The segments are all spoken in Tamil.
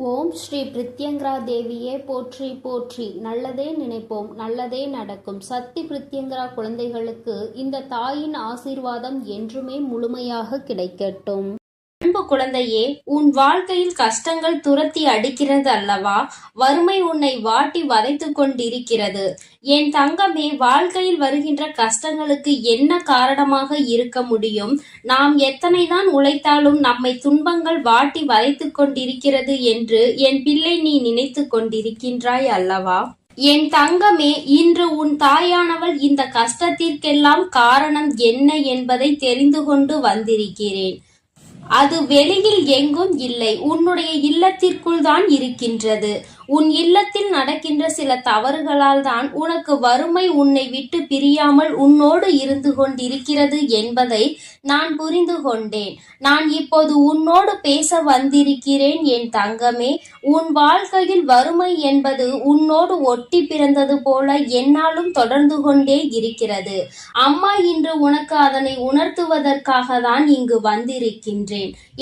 ஓம் ஸ்ரீ பிரித்யங்கரா தேவியே போற்றி போற்றி. நல்லதே நினைப்போம், நல்லதே நடக்கும். சக்தி பிரித்யங்கரா குழந்தைகளுக்கு இந்த தாயின் ஆசீர்வாதம் என்றுமே முழுமையாக கிடைக்கட்டும். அன்பு குழந்தையே, உன் வாழ்க்கையில் கஷ்டங்கள் துரத்தி அடிக்கிறது அல்லவா? வறுமை உன்னை வாட்டி வதைத்து கொண்டிருக்கிறது. என் தங்கமே, வாழ்க்கையில் வருகின்ற கஷ்டங்களுக்கு என்ன காரணமாக இருக்க முடியும்? நாம் எத்தனைதான் உழைத்தாலும் நம்மை துன்பங்கள் வாட்டி வதைத்து கொண்டிருக்கிறது என்று என் பிள்ளை நீ நினைத்து கொண்டிருக்கின்றாய் அல்லவா? என் தங்கமே, இன்று உன் தாயானவள் இந்த கஷ்டத்திற்கெல்லாம் காரணம் என்ன என்பதை தெரிந்து கொண்டு வந்திருக்கிறேன். அது வெளியில் எங்கும் இல்லை, உன்னுடைய இல்லத்திற்குள் தான் இருக்கின்றது. உன் இல்லத்தில் நடக்கின்ற சில தவறுகளால் தான் உனக்கு வறுமை உன்னை விட்டு பிரியாமல் உன்னோடு இருந்து கொண்டிருக்கிறது என்பதை நான் புரிந்து கொண்டேன். நான் இப்போது உன்னோடு பேச வந்திருக்கிறேன் என் தங்கமே. உன் வாழ்க்கையில் வறுமை என்பது உன்னோடு ஒட்டி பிறந்தது போல என்னாலும் தொடர்ந்து கொண்டே இருக்கிறது. அம்மா இன்று உனக்கு அதனை உணர்த்துவதற்காக தான் இங்கு வந்திருக்கின்றேன்.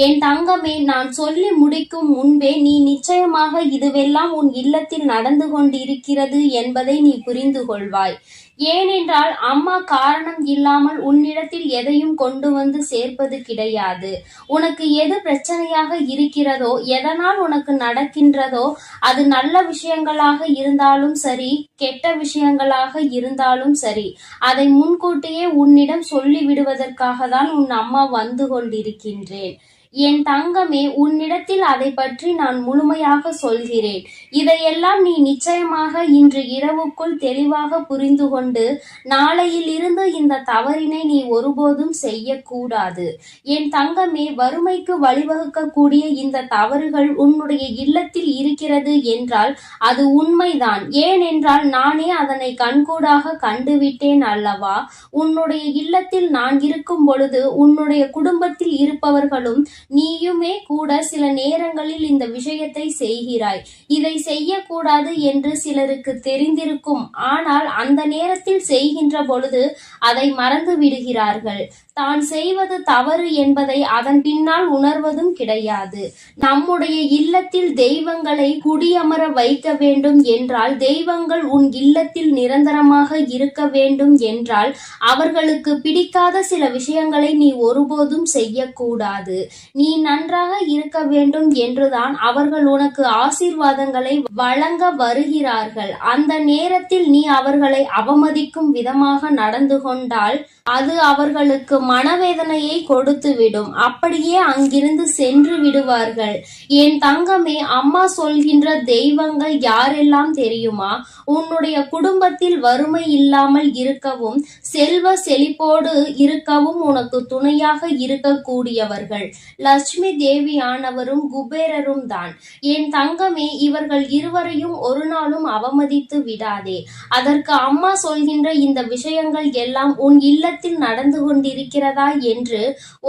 என் தங்கமே, நான் சொல்லி முடிக்கும் முன்பே நீ நிச்சயமாக இதுவெல்லாம் உன் இல்லத்தில் நடந்து கொண்டிருக்கிறது என்பதை நீ புரிந்து கொள்வாய். ஏனென்றால் அம்மா காரணம் இல்லாமல் உன்னிடத்தில் எதையும் கொண்டு வந்து சேர்ப்பது கிடையாது. உனக்கு எது பிரச்சனையாக இருக்கிறதோ, எதனால் உனக்கு நடக்கின்றதோ, அது நல்ல விஷயங்களாக இருந்தாலும் சரி, கெட்ட விஷயங்களாக இருந்தாலும் சரி, அதை முன்கூட்டியே உன்னிடம் சொல்லி விடுவதற்காக தான் உன் அம்மா வந்து கொண்டிருக்கின்றேன். என் தங்கமே, உன்னிடத்தில் அதை பற்றி நான் முழுமையாக சொல்கிறேன். இதையெல்லாம் நீ நிச்சயமாக இன்று இரவுக்குள் தெளிவாக புரிந்து கொண்டு நாளையில் இருந்து இந்த தவறினை நீ ஒருபோதும் செய்யக்கூடாது. என் தங்கமே, வறுமைக்கு வழிவகுக்கக்கூடிய இந்த தவறுகள் உன்னுடைய இல்லத்தில் இருக்கிறது என்றால் அது உண்மைதான். ஏனென்றால் நானே அதனை கண்கூடாக கண்டுவிட்டேன் அல்லவா? உன்னுடைய இல்லத்தில் நான் இருக்கும் பொழுது உன்னுடைய குடும்பத்தில் இருப்பவர்களும் நீயுமே கூட சில நேரங்களில் இந்த விஷயத்தை செய்கிறாய். இதை செய்யக்கூடாது என்று சிலருக்கு தெரிந்திருக்கும். ஆனால் அந்த நேரத்தில் செய்கின்ற பொழுது அதை மறந்து விடுகிறார்கள். தான் செய்வது தவறு என்பதை அதன் பின்னால் உணர்வதும் கிடையாது. நம்முடைய இல்லத்தில் தெய்வங்களை குடியமர வைக்க வேண்டும் என்றால், தெய்வங்கள் உன் இல்லத்தில் நிரந்தரமாக இருக்க வேண்டும் என்றால், அவர்களுக்கு பிடிக்காத சில விஷயங்களை நீ ஒருபோதும் செய்யக்கூடாது. நீ நன்றாக இருக்க வேண்டும் என்றுதான் அவர்கள் உனக்கு ஆசீர்வாதங்களை வழங்க வருகிறார்கள். அந்த நேரத்தில் நீ அவர்களை அவமதிக்கும் விதமாக நடந்து கொண்டால் அது அவர்களுக்கு மனவேதனையை கொடுத்துவிடும். அப்படியே அங்கிருந்து சென்று விடுவார்கள். என் தங்கமே, அம்மா சொல்கின்ற தெய்வங்கள் யாரெல்லாம் தெரியுமா? உன்னுடைய குடும்பத்தில் வறுமை இல்லாமல் இருக்கவும் செல்வ செழிப்போடு இருக்கவும் உனக்கு துணையாக இருக்கக்கூடியவர்கள் லட்சுமி தேவியானவரும் குபேரரும் தான். என் தங்கமே, இவர்கள் இருவரையும் ஒரு நாளும் அவமதித்து விடாதே. அதற்கு அம்மா சொல்கின்ற இந்த விஷயங்கள் எல்லாம் உன் இல்லத்தில் நடந்து கொண்டிருக்கிறதா என்று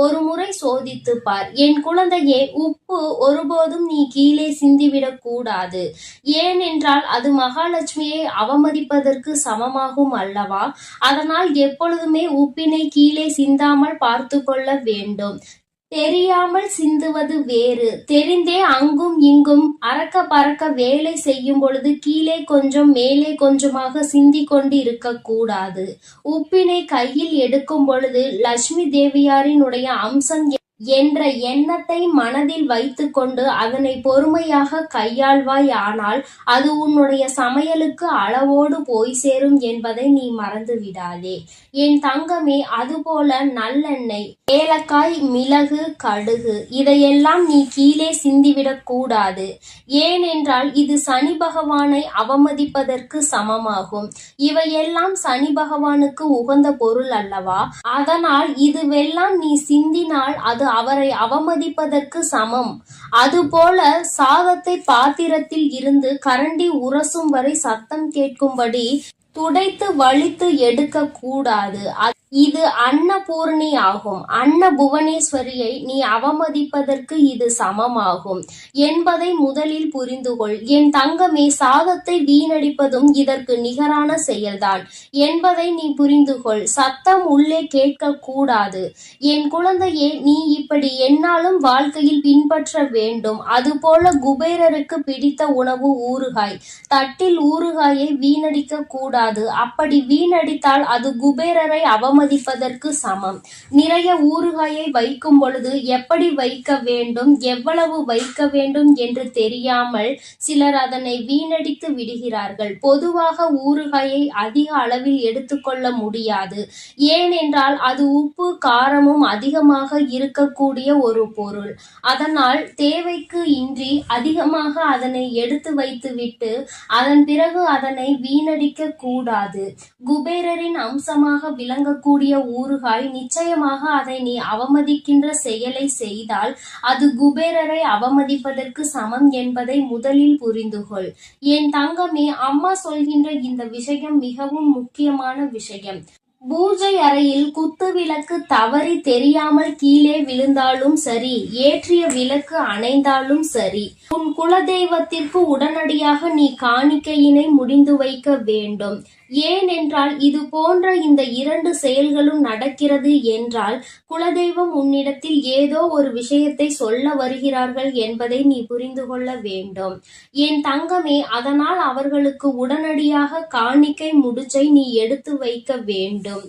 ஒரு முறை சோதித்து பார். என் குழந்தையே, உப்பு ஒருபோதும் நீ கீழே சிந்திவிடக் கூடாது. ஏனென்றால் அது மகாலட்சுமியை அவமதிப்பதற்கு சமமாகும் அல்லவா? அதனால் எப்பொழுதுமே உப்பினை கீழே சிந்தாமல் பார்த்து கொள்ள வேண்டும். தெரியாமல் சிந்துவது வேறு, தெரிந்தே அங்கும் இங்கும் அறக்க பறக்க வேலை செய்யும் பொழுது கீழே கொஞ்சம் மேலே கொஞ்சமாக சிந்தி கொண்டு இருக்கக்கூடாது. உப்பினை கையில் எடுக்கும் பொழுது லட்சுமி தேவியாரினுடைய அம்சம் என்ற எண்ணத்தை மனதில் வைத்துக்கொண்டு அதனை பொறுமையாக கையாள்வாய். ஆனால் அது உன்னுடைய சமையலுக்கு அளவோடு போய் சேரும் என்பதை நீ மறந்து விடாதே என் தங்கமே. அதுபோல நல்லெண்ணெய், ஏலக்காய், மிளகு, கடுகு இதையெல்லாம் நீ கீழே சிந்திவிடக் கூடாது. ஏனென்றால் இது சனி பகவானை அவமதிப்பதற்கு சமமாகும். இவையெல்லாம் சனி பகவானுக்கு உகந்த பொருள் அல்லவா? அதனால் இதுவெல்லாம் நீ சிந்தினால் அது அவரை அவமதிப்பதற்கு சமம். அதுபோல சாதத்தை பாத்திரத்தில் இருந்து கரண்டி உரசும் வரை சத்தம் கேட்கும்படி துடைத்து வலித்து எடுக்க கூடாது. இது அன்னபூரணி ஆகும். அன்னபுவனேஸ்வரியை நீ அவமதிப்பதற்கு இது சமமாகும் என்பதை முதலில் புரிந்துகொள். என் தங்கமே, சாதத்தை வீணடிப்பதும் இதற்கு நிகரான செயல்தான் என்பதை நீ புரிந்துகொள். சத்தம் உள்ளே கேட்க கூடாது. என் குழந்தையே, நீ இப்படி எந்நாளும் வாழ்க்கையில் பின்பற்ற வேண்டும். அதுபோல குபேரருக்கு பிடித்த உணவு ஊறுகாய். தட்டில் ஊறுகாயை வீணடிக்க கூடாது. அப்படி வீணடித்தால் அது குபேரரை அவமதிப்பதற்கு சமம். நிறைய ஊறுகாயை வைக்கும் பொழுது எப்படி வைக்க வேண்டும், எவ்வளவு வைக்க வேண்டும் என்று தெரியாமல் சிலர் அதனை வீணடித்து விடுகிறார்கள். பொதுவாக ஊறுகாயை அதிக அளவில் எடுத்துக்கொள்ள முடியாது. ஏனென்றால் அது உப்பு காரமும் அதிகமாக இருக்கக்கூடிய ஒரு பொருள். அதனால் தேவைக்கு இன்றி அதிகமாக அதனை எடுத்து வைத்துவிட்டு அதன் பிறகு அதனை வீணடிக்க கூடாது. குபேரரின் அம்சமாக விளங்கக்கூடிய ஊறுகாய், நிச்சயமாக அதை நீ அவமதிக்கின்ற செயலை செய்தால் அது குபேரரை அவமதிப்பதற்கு சமம் என்பதை முதலில் புரிந்துகொள். என் தங்கமே, அம்மா சொல்கின்ற இந்த விஷயம் மிகவும் முக்கியமான விஷயம். பூஜை அறையில் குத்து விளக்கு தவறி தெரியாமல் கீழே விழுந்தாலும் சரி, ஏற்றிய விளக்கு அணைந்தாலும் சரி, உன் குலதெய்வத்திற்கு உடனடியாக நீ காணிக்கையினை முடிந்து வைக்க வேண்டும். ஏனென்றால் இது போன்ற இந்த 2 செயல்களும் நடக்கிறது என்றால் குலதெய்வம் உன்னிடத்தில் ஏதோ ஒரு விஷயத்தை சொல்ல வருகிறார்கள் என்பதை நீ புரிந்து கொள்ள வேண்டும். என் தங்கமே, அதனால் அவர்களுக்கு உடனடியாக காணிக்கை முடிச்சை நீ எடுத்து வைக்க வேண்டும்.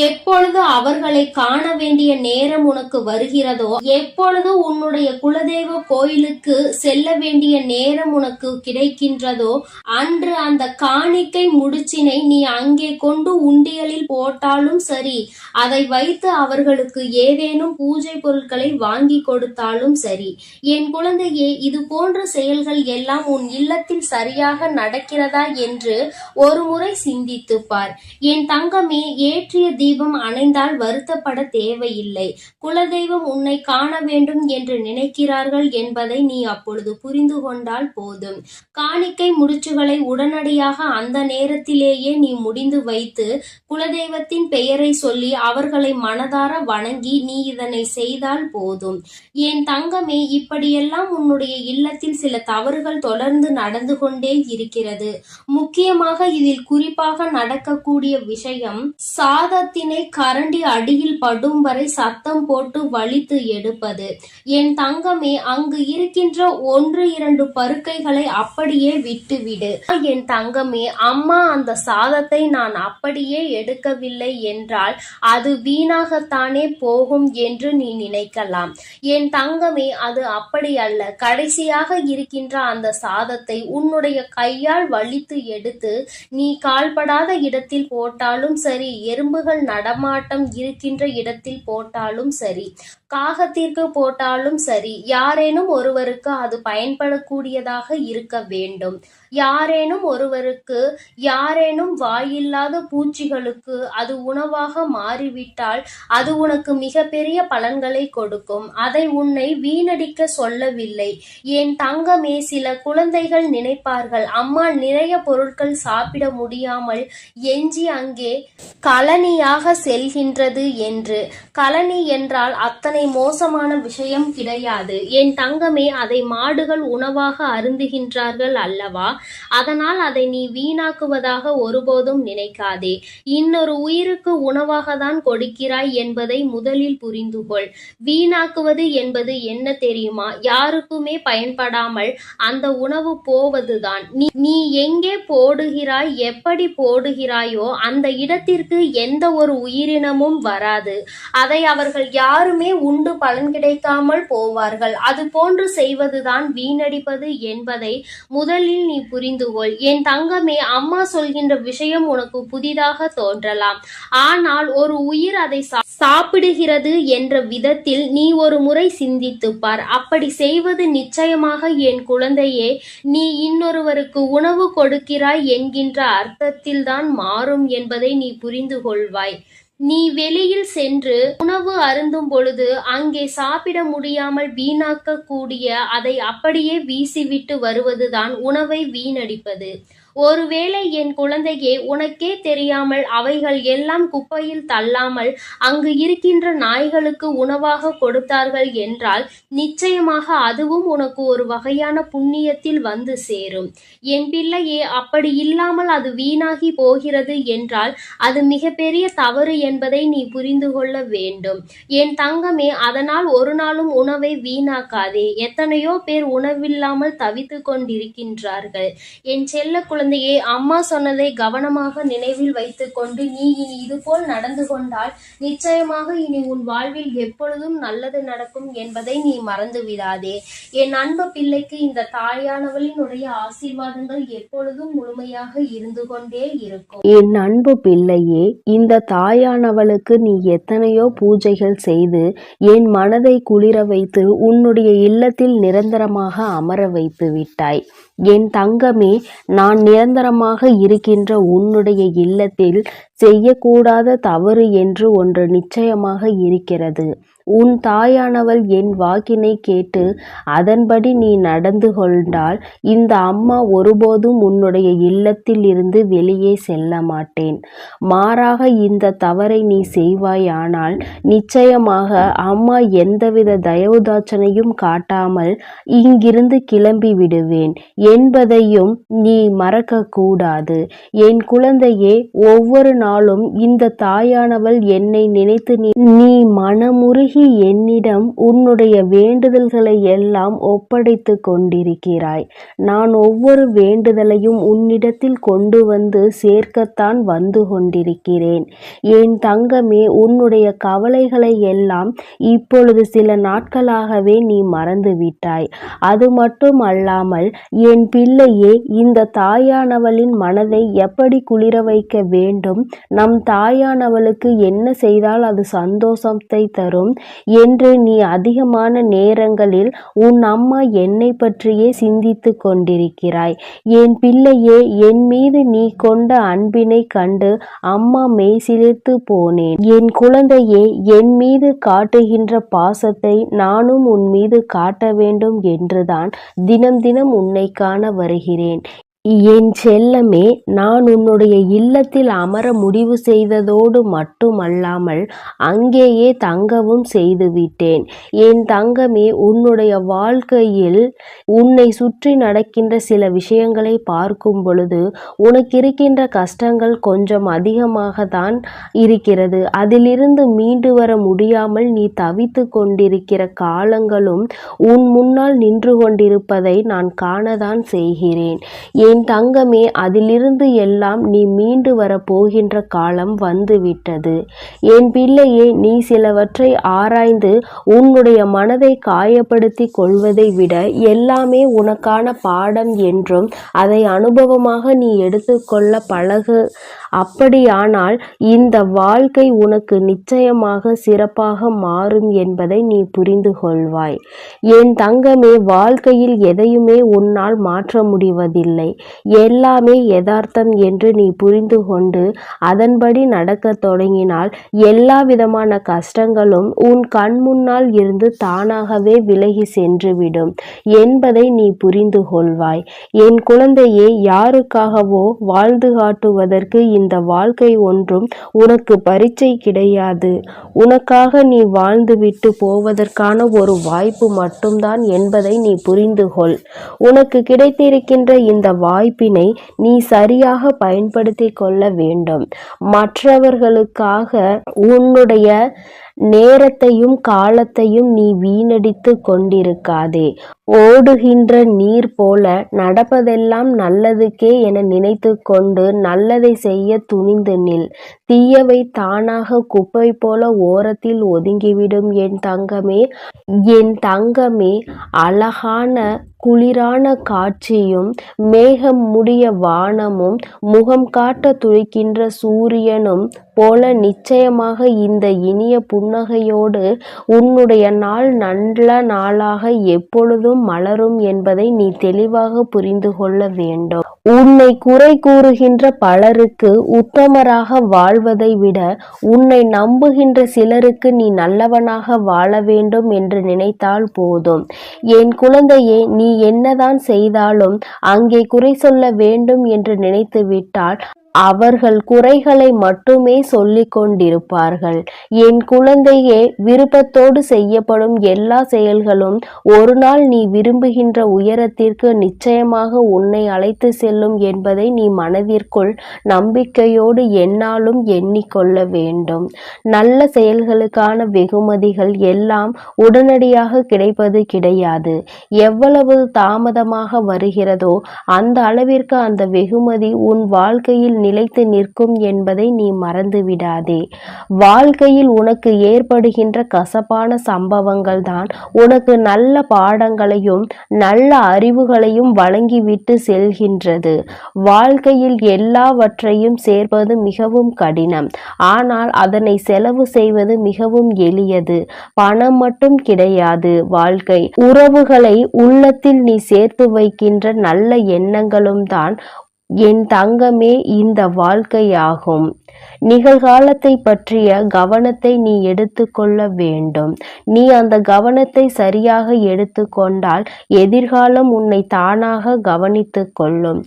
எப்பொழுது அவர்களை காண வேண்டிய நேரம் உனக்கு வருகிறதோ, எப்பொழுது உன்னுடைய குலதெய்வ கோயிலுக்கு செல்ல வேண்டிய நேரம் உனக்கு கிடைக்கின்றதோ, அன்று அந்த காணிக்கை முடிச்சினை நீ அங்கே கொண்டு உண்டியலில் போட்டாலும் சரி, அதை வைத்து அவர்களுக்கு ஏதேனும் பூஜை பொருட்களை வாங்கி கொடுத்தாலும் சரி. என் குழந்தையே, இது போன்ற செயல்கள் எல்லாம் உன் இல்லத்தில் சரியாக நடக்கிறதா என்று ஒரு முறை சிந்தித்து பார். என் தங்கமே, ஏற்றிய தீபம் அணைந்தால் வருத்தப்பட தேவையில்லை. குலதெய்வம் உன்னை காண வேண்டும் என்று நினைக்கிறார்கள் என்பதை நீ அப்பொழுது புரிந்து கொண்டால் போதும். காணிக்கை முடிச்சுகளை உடனடியாக அந்த நேரத்திலேயே நீ முடிந்து வைத்து குலதெய்வத்தின் பெயரை சொல்லி அவர்களை மனதார வணங்கி நீ இதனை செய்தால் போதும். என் தங்கமே, இப்படியெல்லாம் உன்னுடைய இல்லத்தில் சில தவறுகள் தொடர்ந்து நடந்து கொண்டே இருக்கிறது. முக்கியமாக இதில் குறிப்பாக நடக்கக்கூடிய விஷயம், சாதத்தினை கரண்டி அடியில் படும் வரை சத்தம் போட்டு வலித்து எடுப்பது. என் தங்கமே, அங்கு இருக்கின்ற 1-2 பருக்கைகளை அப்படியே விட்டுவிடு. என் தங்கமே, அம்மா அந்த சாதத்தை நான் அப்படியே எடுக்கவில்லை என்றால் அது வீணாகத்தானே போகும் என்று நீ நினைக்கலாம். என் தங்கமே, அது அப்படி அல்ல. கடைசியாக இருக்கின்ற அந்த சாதத்தை உன்னுடைய கையால் வலித்து எடுத்து நீ கால்படாத இடத்தில் போட்டாலும் சரி, எறும்புகள் நடமாட்டம் இருக்கின்ற இடத்தில் போட்டாலும் சரி, காகத்திற்கு போட்டாலும் சரி, யாரேனும் ஒருவருக்கு அது பயன்படக்கூடியதாக இருக்க வேண்டும். யாரேனும் ஒருவருக்கு, யாரேனும் வாயில்லாத பூச்சிகளுக்கு அது உணவாக மாறிவிட்டால் அது உனக்கு மிகப்பெரிய பலன்களை கொடுக்கும். அதை உன்னை வீணடிக்க சொல்லவில்லை. என் தங்கமே, சில குழந்தைகள் நினைப்பார்கள், அம்மா நிறைய பொருட்கள் சாப்பிட முடியாமல் எஞ்சி அங்கே கழனியாக செல்கின்றது என்று. கழனி என்றால் அத்தனை மோசமான விஷயம் கிடையாது. என் தங்கமே, அதை மாடுகள் உணவாக அருந்துகின்றார்கள் அல்லவா? அதனால் அதை நீ வீணாக்குவதாக ஒருபோதும் நினைக்காதே. இன்னொரு உயிருக்கு உணவாக தான் கொடுக்கிறாய் என்பதை முதலில் புரிந்துகொள். வீணாக்குவது என்பது என்ன தெரியுமா? யாருக்குமே பயன்படாமல் அந்த உணவு போவதுதான். நீ எங்கே போடுகிறாய், எப்படி போடுகிறாயோ அந்த இடத்திற்கு எந்த ஒரு உயிரினமும் வராது. அதை அவர்கள் யாருமே உண்டு பலன் கிடைக்காமல் போவார்கள். அது போன்று செய்வதுதான் வீணடிப்பது என்பதை முதலில் நீ புரிந்துகொள். என் தங்கமே, அம்மா சொல்கின்ற விஷயம் உனக்கு புதிதாக தோன்றலாம். ஆனால் ஒரு உயிர் அதை சாப்பிடுகிறது என்ற விதத்தில் நீ ஒரு முறை சிந்தித்து பார். அப்படி செய்வது நிச்சயமாக என் குழந்தையே நீ இன்னொருவருக்கு உணவு கொடுக்கிறாய் என்கின்ற அர்த்தத்தில்தான் மாறும் என்பதை நீ புரிந்து கொள்வாய். நீ வெளியில் சென்று உணவு அருந்தும் பொழுது அங்கே சாப்பிட முடியாமல் வீணாக்க கூடிய அதை அப்படியே வீசிவிட்டு வருவதுதான் உணவை வீணடிப்பது. ஒருவேளை என் குழந்தையே, உனக்கே தெரியாமல் அவைகள் எல்லாம் குப்பையில் தள்ளாமல் அங்கு இருக்கின்ற நாய்களுக்கு உணவாக கொடுத்தார்கள் என்றால் நிச்சயமாக அதுவும் உனக்கு ஒரு வகையான புண்ணியத்தில் வந்து சேரும். என் பிள்ளையே, அப்படி இல்லாமல் அது வீணாகி போகிறது என்றால் அது மிகப்பெரிய தவறு என்பதை நீ புரிந்து கொள்ள வேண்டும். என் தங்கமே, அதனால் ஒரு நாளும் உணவை வீணாக்காதே. எத்தனையோ பேர் உணவில்லாமல் தவித்து கொண்டிருக்கின்றார்கள். என் செல்ல குழந்தையே, அம்மா சொன்னதை கவனமாக நினைவில் வைத்துக் கொண்டு நீ இனி இதுபோல் நடந்து கொண்டால் நிச்சயமாக இனி உன் வாழ்வில் எப்பொழுதும் நல்லது நடக்கும் என்பதை நீ மறந்து விடாதே. என் அன்பு பிள்ளைக்கு இந்த தாயானவளினுடைய ஆசீர்வாதங்கள் எப்பொழுதும் முழுமையாக இருந்து கொண்டே இருக்கும். என் அன்பு பிள்ளையே, இந்த தாயானவளுக்கு நீ எத்தனையோ பூஜைகள் செய்து என் மனதை குளிர வைத்து உன்னுடைய இல்லத்தில் நிரந்தரமாக அமர வைத்து விட்டாய். என் தங்கமே, நான் நிரந்தரமாக இருக்கின்ற உன்னுடைய இல்லத்தில் செய்யக்கூடாத தவறு என்று ஒன்று நிச்சயமாக இருக்கிறது. உன் தாயானவள் என் வாக்கினை கேட்டு அதன்படி நீ நடந்து கொண்டால் இந்த அம்மா ஒருபோதும் உன்னுடைய இல்லத்தில் இருந்து வெளியே செல்ல மாட்டேன். மாறாக இந்த தவறை நீ செய்வாயானால் நிச்சயமாக அம்மா எந்தவித தயவுதாட்சணையும் காட்டாமல் இங்கிருந்து கிளம்பி விடுவேன் என்பதையும் நீ மறக்க கூடாது. என் குழந்தையே, ஒவ்வொரு நாளும் இந்த தாயானவள் என்னை நினைத்து நீ மனமுருகி என்னிடம் உன்னுடைய வேண்டுதல்களை எல்லாம் ஒப்படைத்து கொண்டிருக்கிறாய். நான் ஒவ்வொரு வேண்டுதலையும் உன்னிடத்தில் கொண்டு வந்து சேர்க்கத்தான் வந்து கொண்டிருக்கிறேன். என் தங்கமே, உன்னுடைய கவலைகளை எல்லாம் இப்பொழுது சில நாட்களாகவே நீ மறந்து விட்டாய். அது மட்டும் அல்லாமல் என் பிள்ளையே, இந்த தாயானவளின் மனதை எப்படி குளிர வைக்க வேண்டும், நம் தாயானவளுக்கு என்ன செய்தால் அது சந்தோஷத்தை தரும் என்று நீ அதிகமான நேரங்களில் உன் அம்மா என்னை பற்றியே சிந்தித்து கொண்டிருக்கிறாய். என் பிள்ளையே, என் மீது நீ கொண்ட அன்பினை கண்டு அம்மா மெய்சிலிர்த்து போனேன். என் குழந்தையே, என் மீது காட்டுகின்ற பாசத்தை நானும் உன் மீது காட்ட வேண்டும் என்றுதான் தினம் தினம் உன்னை காண வருகிறேன். என் செல்லமே, நான் உன்னுடைய இல்லத்தில் அமர முடிவு செய்ததோடு மட்டுமல்லாமல் அங்கேயே தங்கவும் செய்துவிட்டேன். என் தங்கமே, உன்னுடைய வாழ்க்கையில் உன்னை சுற்றி நடக்கின்ற சில விஷயங்களை பார்க்கும் பொழுது உனக்கு இருக்கின்ற கஷ்டங்கள் கொஞ்சம் அதிகமாக தான் இருக்கிறது. அதிலிருந்து மீண்டு வர முடியாமல் நீ தவித்து கொண்டிருக்கிற காலங்களும் உன் முன்னால் நின்று கொண்டிருப்பதை நான் காணதான் செய்கிறேன். என் தங்கமே, அதிலிருந்து எல்லாம் நீ மீண்டு வர போகின்ற காலம் வந்துவிட்டது. என் பிள்ளையே, நீ சிலவற்றை ஆராய்ந்து உன்னுடைய மனதை காயப்படுத்தி கொள்வதை விட எல்லாமே உனக்கான பாடம் என்றும் அதை அனுபவமாக நீ எடுத்துக்கொள்ள பழகு. அப்படியானால் இந்த வாழ்க்கை உனக்கு நிச்சயமாக சிறப்பாக மாறும் என்பதை நீ புரிந்து கொள்வாய். என் தங்கமே, வாழ்க்கையில் எதையுமே உன்னால் மாற்ற முடிவதில்லை. எல்லாமே யதார்த்தம் என்று நீ புரிந்து கொண்டு அதன்படி நடக்க தொடங்கினால் எல்லா விதமான கஷ்டங்களும் உன் கண் முன்னால் இருந்து தானாகவே விலகி சென்றுவிடும் என்பதை நீ புரிந்து கொள்வாய். என் குழந்தையே, யாருக்காகவோ வாழ்ந்து காட்டுவதற்கு இந்த வாழ்க்கை ஒன்றும் உனக்கு பரீட்சை கிடையாது. உனக்காக நீ வாழ்ந்துவிட்டு போவதற்கான ஒரு வாய்ப்பு மட்டும்தான் என்பதை நீ புரிந்து கொள். உனக்கு கிடைத்திருக்கின்ற இந்த வாய்ப்பினை நீ சரியாக பயன்படுத்தி கொள்ள வேண்டும். மற்றவர்களுக்காக உன்னுடைய நேரத்தையும் காலத்தையும் நீ வீணடித்து கொண்டிருக்காதே. ஓடுகின்ற நீர் போல நடப்பதெல்லாம் நல்லதுக்கே என நினைத்து கொண்டு நல்லதை செய்ய துணிந்து நில். தீயவை தானாக குப்பை போல ஓரத்தில் ஒதுங்கிவிடும். என் தங்கமே, என் தங்கமே, அழகான குளிரான காட்சியும் மேகம் முடிய வானமும் முகம் காட்ட துடிக்கின்ற சூரியனும் போல நிச்சயமாக இந்த இனிய புன்னகையோடு உன்னுடைய நாள் நல்ல நாளாக எப்பொழுதும் மலரும் என்பதை நீ தெளிவாக புரிந்து கொள்ள வேண்டும். உன்னை குறை கூறுகின்ற பலருக்கு உத்தமராக வாழ்வதை விட உன்னை நம்புகின்ற சிலருக்கு நீ நல்லவனாக வாழ வேண்டும் என்று நினைத்தால் போதும். என் குழந்தையே, நீ என்னதான் செய்தாலும் அங்கே குறை சொல்ல வேண்டும் என்று நினைத்து விட்டால் அவர்கள் குறைகளை மட்டுமே சொல்லிக் கொண்டிருப்பார்கள். என் குழந்தையே, விருப்பத்தோடு செய்யப்படும் எல்லா செயல்களும் ஒரு நாள் நீ விரும்புகின்ற உயரத்திற்கு நிச்சயமாக உன்னை அழைத்து செல்லும் என்பதை நீ மனதிற்குள் நம்பிக்கையோடு எந்நாளும் எண்ணிக்கொள்ள வேண்டும். நல்ல செயல்களுக்கான வெகுமதிகள் எல்லாம் உடனடியாக கிடைப்பது கிடையாது. எவ்வளவு தாமதமாக வருகிறதோ அந்த அளவிற்கு அந்த வெகுமதி உன் வாழ்க்கையில் நிலைத்து நிற்கும் என்பதை நீ மறந்துவிடாதே. வாழ்க்கையில் உனக்கு ஏற்படுகின்ற கசப்பான சம்பவங்கள் தான் உனக்கு நல்ல பாடங்களையும் நல்ல அறிவுகளையும் வழங்கிவிட்டு செல்கின்றது. வாழ்க்கையில் எல்லாவற்றையும் சேர்ப்பது மிகவும் கடினம். ஆனால் அதனை செலவு செய்வது மிகவும் எளியது. பணம் மட்டும் கிடையாது வாழ்க்கை. உறவுகளை உள்ளத்தில் நீ சேர்த்து வைக்கின்ற நல்ல எண்ணங்களும் தான் என் தங்கமே இந்த வாழ்க்கையாகும். நிகழ்காலத்தை பற்றிய கவனத்தை நீ எடுத்துக்கொள்ள வேண்டும். நீ அந்த கவனத்தை சரியாக எடுத்துக்கொண்டால் எதிர்காலம் உன்னை தானாக கவனித்து கொள்ளும்.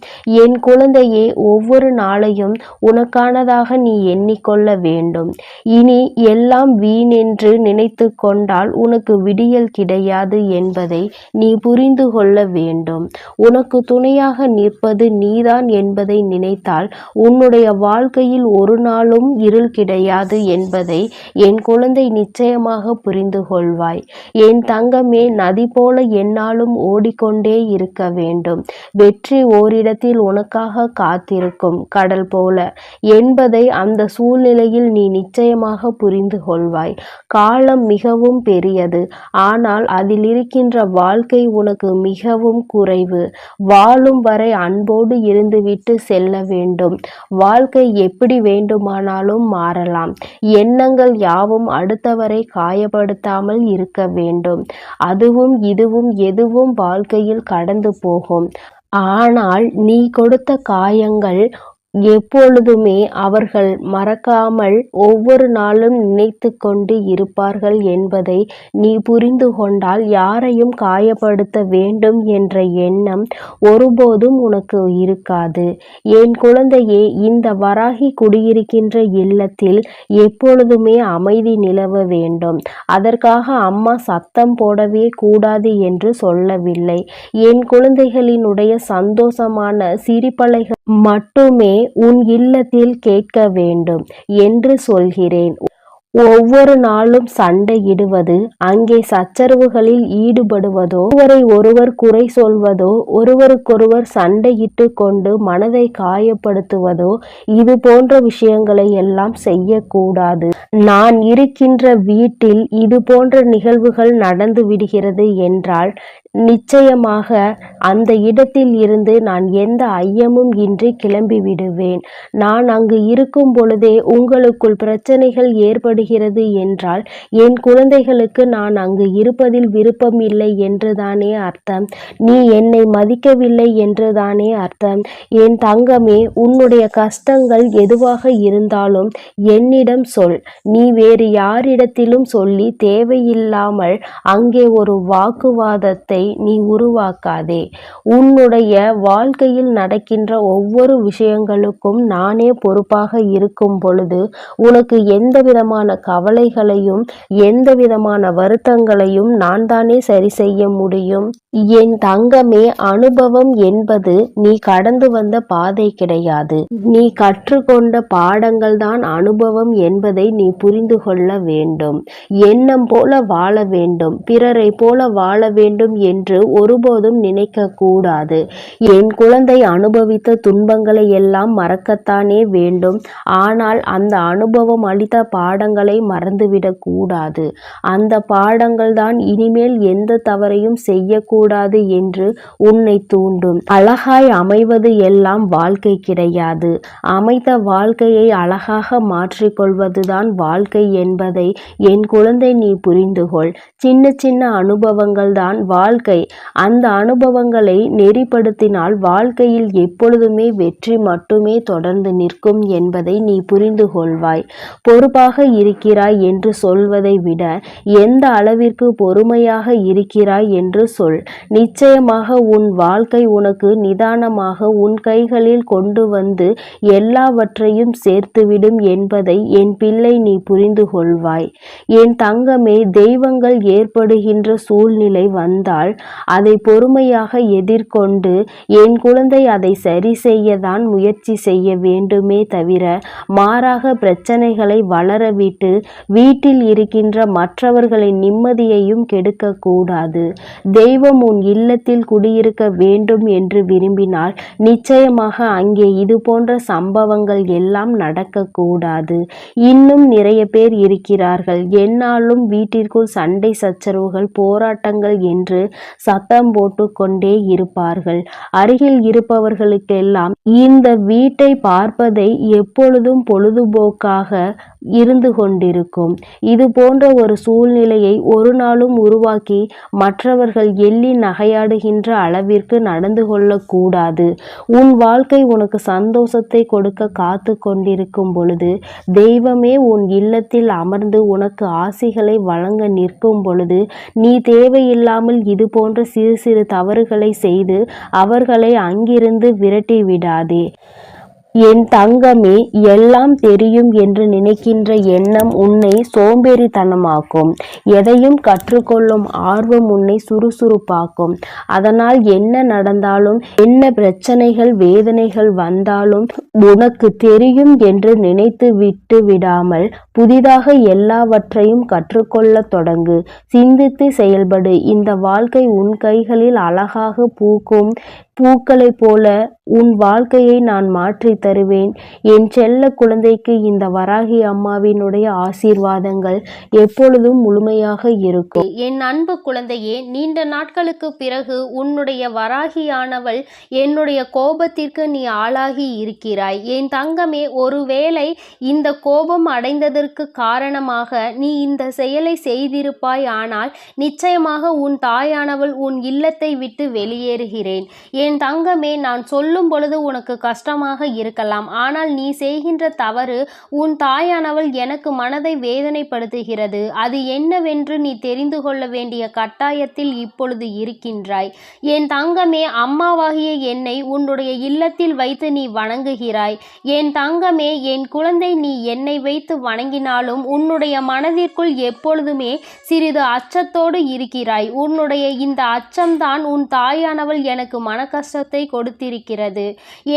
என் குழந்தையே, ஒவ்வொரு நாளையும் உனக்கானதாக நீ எண்ணிக்கொள்ள வேண்டும். இனி எல்லாம் வீணென்று நினைத்து கொண்டால் உனக்கு விடியல் கிடையாது என்பதை நீ புரிந்து கொள்ள வேண்டும். உனக்கு துணையாக நிற்பது நீதான் என்பதை நினைத்தால் உன்னுடைய வாழ்க்கையில் ஒரு நாளும் இருள் கிடையாது என்பதை என் குழந்தை நிச்சயமாக புரிந்து கொள்வாய். என் தங்கமே, நதி போல எந்நாளும் ஓடிக்கொண்டே இருக்க வேண்டும். வெற்றி ஓரிடத்தில் உனக்காக காத்திருக்கும் கடல் போல என்பதை அந்த சூழ்நிலையில் நீ நிச்சயமாக புரிந்து கொள்வாய். காலம் மிகவும் பெரியது, ஆனால் அதில் இருக்கின்ற வாழ்க்கை உனக்கு மிகவும் குறைவு. வாழும் வரை அன்போடு இருந்துவிட்டு செல்ல வேண்டும். வாழ்க்கை எப்படி வேண்டுமானாலும் மாறலாம். எண்ணங்கள் யாவும் அடுத்தவரை காயப்படுத்தாமல் இருக்க வேண்டும். அதுவும் இதுவும் எதுவும் வாழ்க்கையில் கடந்து போகும். ஆனால் நீ கொடுத்த காயங்கள் எப்பொழுதுமே அவர்கள் மறக்காமல் ஒவ்வொரு நாளும் நினைத்து கொண்டு இருப்பார்கள் என்பதை நீ புரிந்து கொண்டால் யாரையும் காயப்படுத்த வேண்டும் என்ற எண்ணம் ஒருபோதும் உனக்கு இருக்காது. என் குழந்தையே, இந்த வராகி குடியிருக்கின்ற இல்லத்தில் எப்பொழுதுமே அமைதி நிலவ வேண்டும். அதற்காக அம்மா சத்தம் போடவே கூடாது என்று சொல்லவில்லை. என் குழந்தைகளினுடைய சந்தோஷமான சிரிப்பலைகள் மட்டுமே உன் இல்லத்தில் கேட்க வேண்டும் என்று சொல்கிறேன். ஒவ்வொரு நாளும் சண்டையிடுவது, அங்கே சச்சரவுகளில் ஈடுபடுவதோ, ஒருவரை ஒருவர் குறை சொல்வதோ, ஒருவருக்கொருவர் சண்டையிட்டு கொண்டு மனதை காயப்படுத்துவதோ, இது போன்ற விஷயங்களை எல்லாம் செய்யக்கூடாது. நான் இருக்கின்ற வீட்டில் இது போன்ற நிகழ்வுகள் நடந்து விடுகிறது என்றால் நிச்சயமாக அந்த இடத்தில் இருந்து நான் எந்த ஐயமும் இன்றி கிளம்பி விடுவேன். நான் அங்கு இருக்கும் பொழுதே உங்களுக்குள் பிரச்சனைகள் ஏற்படுகிறது என்றால் என் குழந்தைகளுக்கு நான் அங்கு இருப்பதில் விருப்பம் இல்லை என்றுதானே அர்த்தம். நீ என்னை மதிக்கவில்லை என்றுதானே அர்த்தம். என் தங்கமே, உன்னுடைய கஷ்டங்கள் எதுவாக இருந்தாலும் என்னிடம் சொல். நீ வேறு யாரிடத்திலும் சொல்லி தேவையில்லாமல் அங்கே ஒரு வாக்குவாதத்தை நீ உருவாக்காதே. உன்னுடைய வாழ்க்கையில் நடக்கின்ற ஒவ்வொரு விஷயங்களுக்கும் நானே பொறுப்பாக இருக்கும் பொழுது உனக்கு எந்த விதமான கவலைகளையும் எந்த விதமான வருத்தங்களையும் நான் தானே சரி செய்ய முடியும். என் தங்கமே, அனுபவம் என்பது நீ கடந்து வந்த பாதை கிடையாது. நீ கற்றுக்கொண்ட பாடங்கள் தான் அனுபவம் என்பதை நீ புரிந்து கொள்ள வேண்டும். எண்ணம் போல வாழ வேண்டும், பிறரை போல வாழ வேண்டும் என்று ஒருபோதும் நினைக்க கூடாது. என் குழந்தை அனுபவித்த துன்பங்களை எல்லாம் மறக்கத்தானே வேண்டும். ஆனால் அந்த அனுபவம் அளித்த பாடங்களை மறந்துவிடக் கூடாது. அந்த பாடங்கள் தான் இனிமேல் எந்த தவறையும் செய்யக்கூடாது என்று உன்னை தூண்டும். அழகாய் அமைவது எல்லாம் வாழ்க்கை கிடையாது. அமைத்த வாழ்க்கையை அழகாக மாற்றிக்கொள்வதுதான் வாழ்க்கை என்பதை என் குழந்தை நீ புரிந்துகொள். சின்ன சின்ன அனுபவங்கள் தான் வாழ்க்கை வாழ்க்கை. அந்த அனுபவங்களை நெறிப்படுத்தினால் வாழ்க்கையில் எப்பொழுதுமே வெற்றி மட்டுமே தொடர்ந்து நிற்கும் என்பதை நீ புரிந்து கொள்வாய். பொறுப்பாக இருக்கிறாய் என்று சொல்வதை விட எந்த அளவிற்கு பொறுமையாக இருக்கிறாய் என்று சொல். நிச்சயமாக உன் வாழ்க்கை உனக்கு நிதானமாக உன் கைகளில் கொண்டு வந்து எல்லாவற்றையும் சேர்த்துவிடும் என்பதை என் பிள்ளை நீ புரிந்து கொள்வாய். என் தங்கமே, தெய்வங்கள் ஏற்படுகின்ற சூழ்நிலை வந்தால் அதை பொறுமையாக எதிர்கொண்டு என் குழந்தை அதை சரி செய்யத்தான் முயற்சி செய்ய வேண்டுமே தவிர மாறாக பிரச்சனைகளை வளரவிட்டு வீட்டில் இருக்கின்ற மற்றவர்களின் நிம்மதியையும் கெடுக்கக்கூடாது. தெய்வம் உன் இல்லத்தில் குடியிருக்க வேண்டும் என்று விரும்பினால் நிச்சயமாக அங்கே இது போன்ற சம்பவங்கள் எல்லாம் நடக்கக்கூடாது. இன்னும் நிறைய பேர் இருக்கிறார்கள், என்னாலும் வீட்டிற்குள் சண்டை சச்சரவுகள் போராட்டங்கள் என்று சத்தம் போட்டு கொண்டே இருப்பார்கள். அருகில் இருப்பவர்களுக்கெல்லாம் இந்த வீட்டை பார்ப்பதை எப்பொழுதும் பொழுதுபோக்காக இருந்து கொண்டிருக்கும். இது போன்ற ஒரு சூழ்நிலையை ஒரு நாளும் உருவாக்கி மற்றவர்கள் எள்ளி நகையாடுகின்ற அளவிற்கு நடந்து கொள்ளக்கூடாது. உன் வாழ்க்கை உனக்கு சந்தோஷத்தை கொடுக்க காத்து கொண்டிருக்கும் பொழுது, தெய்வமே உன் இல்லத்தில் அமர்ந்து உனக்கு ஆசிகளை வழங்க நிற்கும் பொழுது, நீ தேவையில்லாமல் இது போன்ற சிறு சிறு தவறுகளை செய்து அவர்களை அங்கிருந்து விரட்டி விடாதே. என் தங்கமே, எல்லாம் தெரியும் என்று நினைக்கின்ற எண்ணம் உன்னை சோம்பேறித்தனமாக்கும். எதையும் கற்றுக்கொள்ளும் ஆர்வம் உன்னை சுறுசுறுப்பாக்கும். அதனால் என்ன நடந்தாலும், என்ன பிரச்சனைகள் வேதனைகள் வந்தாலும் உனக்கு தெரியும் என்று நினைத்து விட்டு விடாமல் புதிதாக எல்லாவற்றையும் கற்றுக்கொள்ள தொடங்கு. சிந்தித்து செயல்படு. இந்த வாழ்க்கை உன் கைகளில் அழகாக பூக்கும் பூக்களைப் போல உன் வாழ்க்கையை நான் மாற்றி தருவேன். என் செல்ல குழந்தைக்கு இந்த வராகி அம்மாவினுடைய ஆசீர்வாதங்கள் எப்பொழுதும் முழுமையாக இருக்கும். என் அன்பு குழந்தையே, நீண்ட நாட்களுக்கு பிறகு உன்னுடைய வராகியானவள் என்னுடைய கோபத்திற்கு நீ ஆளாகி இருக்கிறாய். என் தங்கமே, ஒருவேளை இந்த கோபம் அடைந்ததற்கு காரணமாக நீ இந்த செயலை செய்திருப்பாய். ஆனால் நிச்சயமாக உன் தாயானவள் உன் இல்லத்தை விட்டு வெளியேறுகிறேன். என் தங்கமே, நான் சொல்லும் பொழுது உனக்கு கஷ்டமாக இருக்கலாம். ஆனால் நீ செய்கின்ற தவறு உன் தாயானவள் எனக்கு மனதை வேதனைப்படுத்துகிறது. அது என்னவென்று நீ தெரிந்து கொள்ள வேண்டிய கட்டாயத்தில் இப்பொழுது இருக்கின்றாய். என் தங்கமே, அம்மாவாகிய என்னை உன்னுடைய இல்லத்தில் வைத்து நீ வணங்குகிறாய். என் தங்கமே, என் குழந்தை, நீ என்னை வைத்து வணங்கினாலும் உன்னுடைய மனதிற்குள் எப்பொழுதுமே சிறிது அச்சத்தோடு இருக்கிறாய். உன்னுடைய இந்த அச்சம்தான் உன் தாயானவள் எனக்கு மன கஷ்டத்தை கொடுத்திருக்கிறது.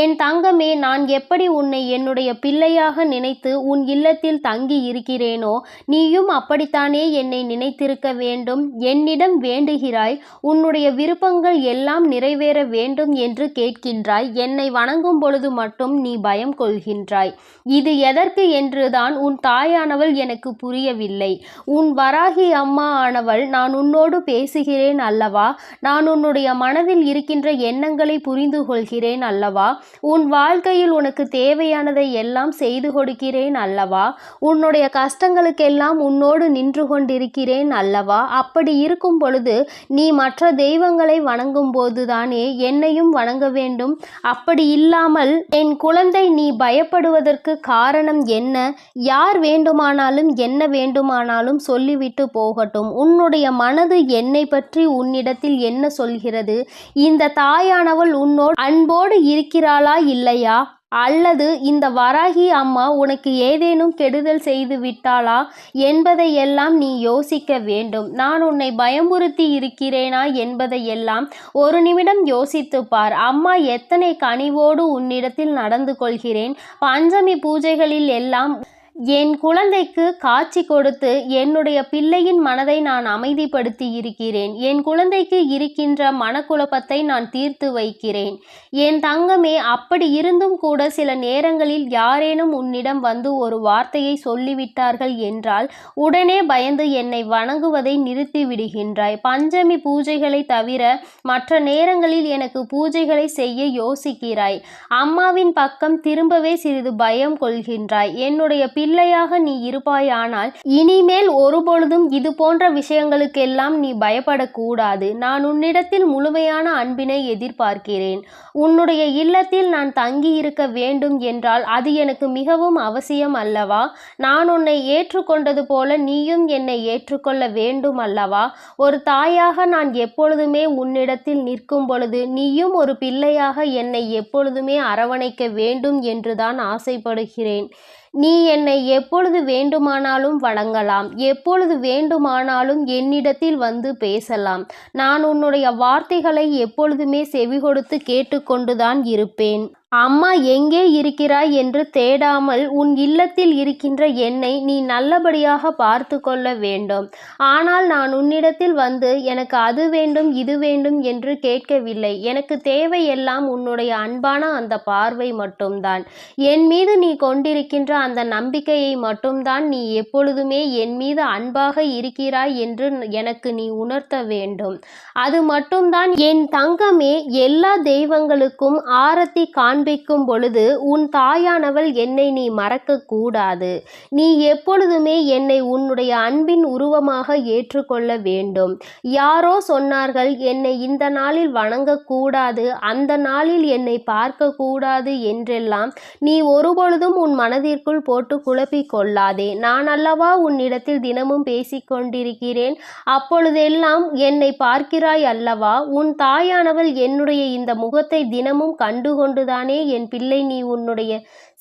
என் தங்கமே, நான் எப்படி உன்னை என்னுடைய பிள்ளையாக நினைத்து உன் இல்லத்தில் தங்கி இருக்கிறேனோ நீயும் அப்படித்தானே என்னை நினைத்திருக்க வேண்டும். என்னிடம் வேண்டுகிறாய், உன்னுடைய விருப்பங்கள் எல்லாம் நிறைவேற வேண்டும் என்று கேட்கின்றாய். என்னை வணங்கும் பொழுது மட்டும் நீ பயம் கொள்கின்றாய். இது எதற்கு என்றுதான் உன் தாயானவள் எனக்கு புரியவில்லை. உன் வராகி அம்மா ஆனவள் நான் உன்னோடு பேசுகிறேன் அல்லவா, நான் உன்னுடைய மனதில் இருக்கின்ற எண்ணங்களை புரிந்து கொள்கிறேன் அல்லவா, உன் வாழ்க்கையில் உனக்கு தேவையானதை எல்லாம் செய்து கொடுக்கிறேன் அல்லவா, உன்னுடைய கஷ்டங்களுக்கெல்லாம் உன்னோடு நின்று கொண்டிருக்கிறேன் அல்லவா. அப்படி இருக்கும் பொழுது நீ மற்ற தெய்வங்களை வணங்கும் போதுதானே என்னையும் வணங்க வேண்டும். அப்படி இல்லாமல் என் குழந்தை, நீ பயப்படுவதற்கு காரணம் என்ன? யார் வேண்டுமானாலும் என்ன வேண்டுமானாலும் சொல்லிவிட்டு போகட்டும். உன்னுடைய மனது என்னை பற்றி உன்னிடத்தில் என்ன சொல்கிறது? இந்த தாயானவள் உன்னோடு அன்போடு இருக்கிறாளா இல்லையா? அல்லது இந்த வராகி அம்மா உனக்கு ஏதேனும் கெடுதல் செய்து விட்டாளா என்பதையெல்லாம் நீ யோசிக்க வேண்டும். நான் உன்னை பயமுறுத்தி இருக்கிறேனா என்பதையெல்லாம் ஒரு நிமிடம் யோசித்து பார். அம்மா எத்தனை கனிவோடு உன்னிடத்தில் நடந்து கொள்கிறேன். பஞ்சமி பூஜைகளில் எல்லாம் என் குழந்தைக்கு காட்சி கொடுத்து என்னுடைய பிள்ளையின் மனதை நான் அமைதிப்படுத்தி இருக்கிறேன். என் குழந்தைக்கு இருக்கின்ற மனக்குழப்பத்தை நான் தீர்த்து வைக்கிறேன். என் தங்கமே, அப்படி இருந்தும் கூட சில நேரங்களில் யாரேனும் உன்னிடம் வந்து ஒரு வார்த்தையை சொல்லிவிட்டார்கள் என்றால் உடனே பயந்து என்னை வணங்குவதை நிறுத்தி விடுகின்றாய். பஞ்சமி பூஜைகளை தவிர மற்ற நேரங்களில் எனக்கு பூஜைகளை செய்ய யோசிக்கிறாய். அம்மாவின் பக்கம் திரும்பவே சிறிது பயம் கொள்கின்றாய். என்னுடைய பிள்ளையாக நீ இருப்பாயானால் இனிமேல் ஒருபொழுதும் இது போன்ற விஷயங்களுக்கெல்லாம் நீ பயப்படக்கூடாது. நான் உன்னிடத்தில் முழுமையான அன்பினை எதிர்பார்க்கிறேன். உன்னுடைய இல்லத்தில் நான் தங்கி இருக்க வேண்டும் என்றால் அது எனக்கு மிகவும் அவசியம் அல்லவா? நான் உன்னை ஏற்றுக்கொண்டது போல நீயும் என்னை ஏற்றுக்கொள்ள வேண்டும் அல்லவா? ஒரு தாயாக நான் எப்பொழுதுமே உன்னிடத்தில் நிற்கும் பொழுது நீயும் ஒரு பிள்ளையாக என்னை எப்பொழுதுமே அரவணைக்க வேண்டும் என்றுதான் ஆசைப்படுகிறேன். நீ என்னை எப்பொழுது வேண்டுமானாலும் வணங்கலாம், எப்பொழுது வேண்டுமானாலும் என்னிடத்தில் வந்து பேசலாம். நான் உன்னுடைய வார்த்தைகளை எப்பொழுதுமே செவிகொடுத்து கேட்டுக்கொண்டுதான் இருப்பேன். அம்மா எங்கே இருக்கிறாய் என்று தேடாமல் உன் இல்லத்தில் இருக்கின்ற என்னை நீ நல்லபடியாக பார்த்து கொள்ள வேண்டும். ஆனால் நான் உன்னிடத்தில் வந்து எனக்கு அது வேண்டும் இது வேண்டும் என்று கேட்கவில்லை. எனக்கு தேவையெல்லாம் உன்னுடைய அன்பான அந்த பார்வை மட்டும்தான். என் மீது நீ கொண்டிருக்கின்ற அந்த நம்பிக்கையை மட்டும்தான். நீ எப்பொழுதுமே என் மீது அன்பாக இருக்கிறாய் என்று எனக்கு நீ உணர்த்த வேண்டும். அது மட்டும்தான். என் தங்கமே, எல்லா தெய்வங்களுக்கும் ஆரத்தி காண்பிக்கும் பொழுது உன் தாயானவள் என்னை நீ மறக்க கூடாது. நீ எப்பொழுதுமே என்னை உன்னுடைய அன்பின் உருவமாக ஏற்றுக்கொள்ள வேண்டும். யாரோ சொன்னார்கள் என்னை இந்த நாளில் வணங்கக்கூடாது, அந்த நாளில் என்னை பார்க்க கூடாது என்றெல்லாம் நீ ஒருபொழுதும் உன் மனதிற்குள் போட்டு குழப்பிக் கொள்ளாதே. நான் அல்லவா உன்னிடத்தில் தினமும் பேசிக்கொண்டிருக்கிறேன். அப்பொழுதெல்லாம் என்னை பார்க்கிறாய் அல்லவா? உன் தாயானவள் என்னுடைய இந்த முகத்தை தினமும் கண்டுகொண்டுதானே என் பிள்ளை நீ உன்னுடைய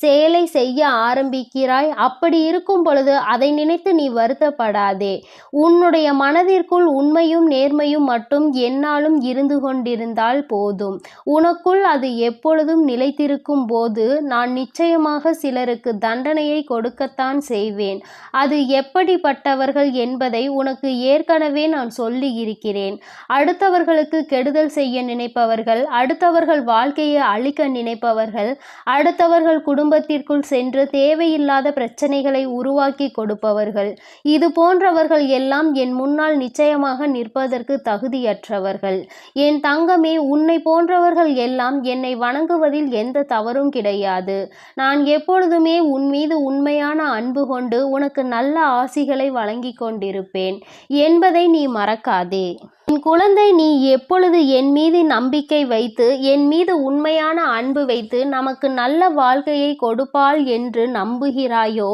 செயலை செய்ய ஆரம்பிக்கிறாய். அப்படி இருக்கும் பொழுது அதை நினைத்து நீ வருத்தப்படாதே. உன்னுடைய மனதிற்குள் உண்மையும் நேர்மையும் மட்டும் என்னாலும் இருந்து கொண்டிருந்தால் போதும். உனக்குள் அது எப்பொழுதும் நிலைத்திருக்கும் போது நான் நிச்சயமாக சிலருக்கு தண்டனையை கொடுக்கத்தான் செய்வேன். அது எப்படிப்பட்டவர்கள் என்பதை உனக்கு ஏற்கனவே நான் சொல்லி இருக்கிறேன். அடுத்தவர்களுக்கு கெடுதல் செய்ய நினைப்பவர்கள், அடுத்தவர்கள் வாழ்க்கையை அழிக்க நினைப்பவர்கள், அடுத்தவர்கள் குடும்பத்திற்குள் சென்று தேவையில்லாத பிரச்சனைகளை உருவாக்கி கொடுப்பவர்கள், இது போன்றவர்கள் எல்லாம் என் முன்னால் நிச்சயமாக நிற்பதற்கு தகுதியற்றவர்கள். என் தங்கமே, உன்னை போன்றவர்கள் எல்லாம் என்னை வணங்குவதில் எந்த தவறும் கிடையாது. நான் எப்பொழுதுமே உன் மீது உண்மையான அன்பு கொண்டு உனக்கு நல்ல ஆசிகளை வழங்கி கொண்டிருப்பேன் என்பதை நீ மறக்காதே. என் குழந்தை, நீ எப்பொழுது என் மீது நம்பிக்கை வைத்து என் மீது உண்மையான அன்பு வைத்து நமக்கு நல்ல வாழ்க்கையை கொடுப்பாள் என்று நம்புகிறாயோ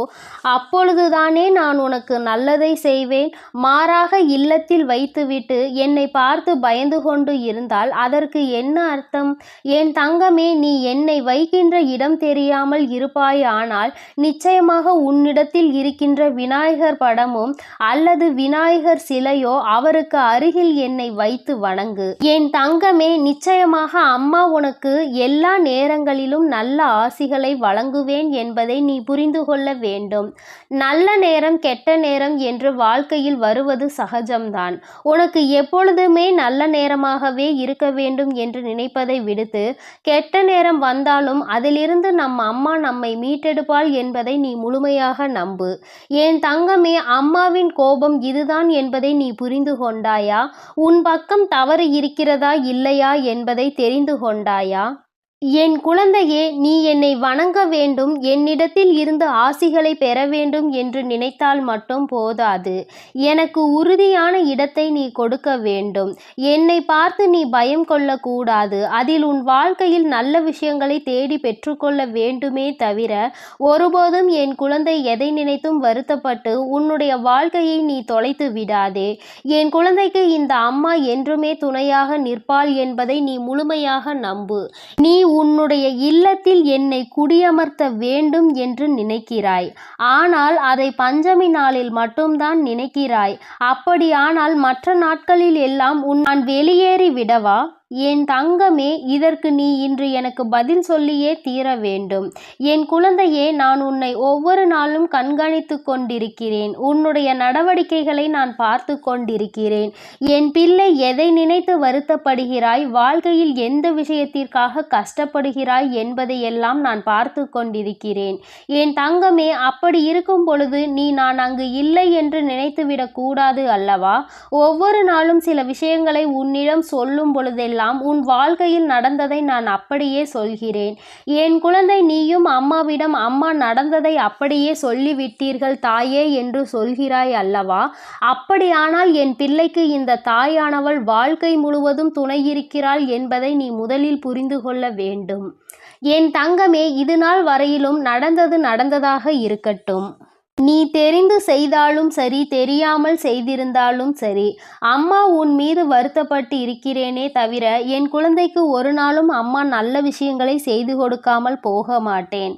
அப்பொழுதுதானே நான் உனக்கு நல்லதை செய்வேன். மாறாக இல்லத்தில் வைத்துவிட்டு என்னை பார்த்து பயந்து கொண்டு இருந்தால் அதற்கு என்ன அர்த்தம்? என் தங்கமே, நீ என்னை வைக்கின்ற இடம் தெரியாமல் இருப்பாயானால் நிச்சயமாக உன்னிடத்தில் இருக்கின்ற விநாயகர் படமும் அல்லது விநாயகர் சிலையோ அவருக்கு அருகில் என்னை வைத்து வணங்கு. என் தங்கமே, நிச்சயமாக அம்மா உனக்கு எல்லா நேரங்களிலும் நல்ல ஆசிகளை வழங்குவேன் என்பதை நீ புரிந்து கொள்ள வேண்டும். நல்ல நேரம் கெட்ட நேரம் என்று வாழ்க்கையில் வருவது சகஜம்தான். உனக்கு எப்பொழுதுமே நல்ல நேரமாகவே இருக்க வேண்டும் என்று நினைப்பதை விடுத்து கெட்ட நேரம் வந்தாலும் அதிலிருந்து நம் அம்மா நம்மை மீட்டெடுப்பாள் என்பதை நீ முழுமையாக நம்பு. என் தங்கமே, அம்மாவின் கோபம் இதுதான் என்பதை நீ புரிந்து கொண்டாயா? உன் பக்கம் தவறு இருக்கிறதா இல்லையா என்பதை தெரிந்து கொண்டாயா? என் குழந்தையே, நீ என்னை வணங்க வேண்டும், என்னிடத்தில் இருந்து ஆசிகளை பெற வேண்டும் என்று நினைத்தால் மட்டும் போதாது. எனக்கு உறுதியான இடத்தை நீ கொடுக்க வேண்டும். என்னை பார்த்து நீ பயம் கொள்ளக்கூடாது. அதில் உன் வாழ்க்கையில் நல்ல விஷயங்களை தேடி பெற்றுக்கொள்ள வேண்டுமே தவிர ஒருபோதும் என் குழந்தை எதை நினைத்தும் வருத்தப்பட்டு உன்னுடைய வாழ்க்கையை நீ தொலைத்து விடாதே. என் குழந்தைக்கு இந்த அம்மா என்றுமே துணையாக நிற்பாள் என்பதை நீ முழுமையாக நம்பு. நீ உன்னுடைய இல்லத்தில் என்னை குடியமர்த்த வேண்டும் என்று நினைக்கிறாய். ஆனால் அதை பஞ்சமி நாளில் மட்டும்தான் நினைக்கிறாய். அப்படியானால் மற்ற நாட்களில் எல்லாம் நான் வெளியேறி விடவா? என் தங்கமே, இதற்கு நீ இன்று எனக்கு பதில் சொல்லியே தீர வேண்டும். என் குழந்தையே, நான் உன்னை ஒவ்வொரு நாளும் கண்காணித்து கொண்டிருக்கிறேன். உன்னுடைய நடவடிக்கைகளை நான் பார்த்து கொண்டிருக்கிறேன். என் பிள்ளை, எதை நினைத்து வருத்தப்படுகிறாய், வாழ்க்கையில் எந்த விஷயத்திற்காக கஷ்டப்படுகிறாய் என்பதையெல்லாம் நான் பார்த்து கொண்டிருக்கிறேன். என் தங்கமே, அப்படி இருக்கும் பொழுது நீ நான் அங்கு இல்லை என்று நினைத்துவிடக் கூடாது அல்லவா? ஒவ்வொரு நாளும் சில விஷயங்களை உன்னிடம் சொல்லும் பொழுதெல்லாம் எல்லாம் உன் வாழ்க்கையில் நடந்ததை நான் அப்படியே சொல்கிறேன். என் குழந்தை, நீயும் அம்மாவிடம் அம்மா நடந்ததை அப்படியே சொல்லிவிட்டீர்கள் தாயே என்று சொல்கிறாய் அல்லவா? அப்படியானால் என் பிள்ளைக்கு இந்த தாயானவள் வாழ்க்கை முழுவதும் துணையிருக்கிறாள் என்பதை நீ முதலில் புரிந்து கொள்ள வேண்டும். என் தங்கமே, இதுநாள் வரையிலும் நடந்தது நடந்ததாக இருக்கட்டும். நீ தெரிந்து செய்தாலும் சரி, தெரியாமல் செய்திருந்தாலும் சரி, அம்மா உன் மீது வருத்தப்பட்டு இருக்கிறேனே தவிர என் குழந்தைக்கு ஒரு நாளும் அம்மா நல்ல விஷயங்களை செய்து கொடுக்காமல் போக மாட்டேன்.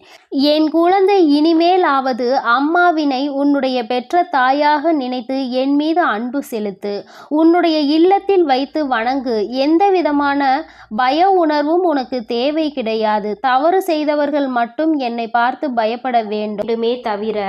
என் குழந்தை, இனிமேலாவது அம்மாவினை உன்னுடைய பெற்ற தாயாக நினைத்து என் மீது அன்பு செலுத்து. உன்னுடைய இல்லத்தில் வைத்து வணங்கு. எந்த விதமான பய உணர்வும் உனக்கு தேவை கிடையாது. தவறு செய்தவர்கள் மட்டும் என்னை பார்த்து பயப்பட வேண்டுமே தவிர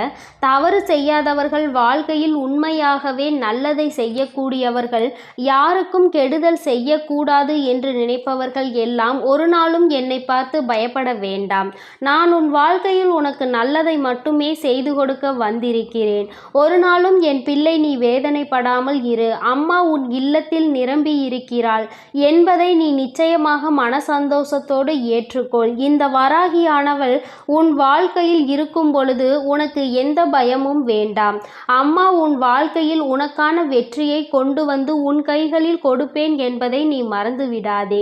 தவறு செய்யாதவர்கள், வாழ்க்கையில் உண்மையாகவே நல்லதை செய்யக்கூடியவர்கள், யாருக்கும் கெடுதல் செய்யக்கூடாது என்று நினைப்பவர்கள் எல்லாம் ஒரு நாளும் என்னை பார்த்து பயப்பட வேண்டாம். நான் உன் வாழ்க்கையில் உனக்கு நல்லதை மட்டுமே செய்து கொடுக்க வந்திருக்கிறேன். ஒரு நாளும் என் பிள்ளை நீ வேதனைப்படாமல் இரு. அம்மா உன் இல்லத்தில் நிரம்பி இருக்கிறாள் என்பதை நீ நிச்சயமாக மன சந்தோஷத்தோடு ஏற்றுக்கொள். இந்த வராகியானவள் உன் வாழ்க்கையில் இருக்கும் பொழுது உனக்கு எந்த பயமும் வேண்டாம். அம்மா உன் வாழ்க்கையில் உனக்கான வெற்றியை கொண்டு வந்து உன் கைகளில் கொடுப்பேன் என்பதை நீ மறந்து விடாதே.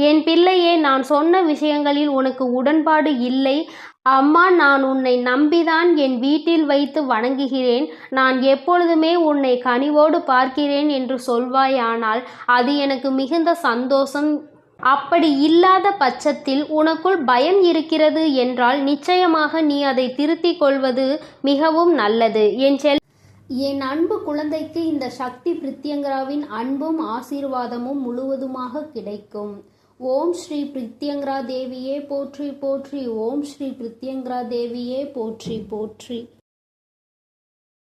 என் பிள்ளையே, நான் சொன்ன விஷயங்களில் உனக்கு உடன்பாடு இல்லை. அம்மா, நான் உன்னை நம்பிதான் என் வீட்டில் வைத்து வணங்குகிறேன். நான் எப்பொழுதுமே உன்னை கனிவோடு பார்க்கிறேன் என்று சொல்வாயானால் அது எனக்கு மிகுந்த சந்தோஷம். அப்படி இல்லாத பட்சத்தில் உனக்குள் பயம் இருக்கிறது என்றால் நிச்சயமாக நீ அதை திருத்திக் கொள்வது மிகவும் நல்லது. என் அன்பு குழந்தைக்கு இந்த சக்தி பிரித்யங்கராவின் அன்பும் ஆசீர்வாதமும் முழுவதுமாக கிடைக்கும். ஓம் ஸ்ரீ பிரித்யங்கரா தேவியே போற்றி போற்றி. ஓம் ஸ்ரீ பிரித்யங்கரா தேவியே போற்றி போற்றி.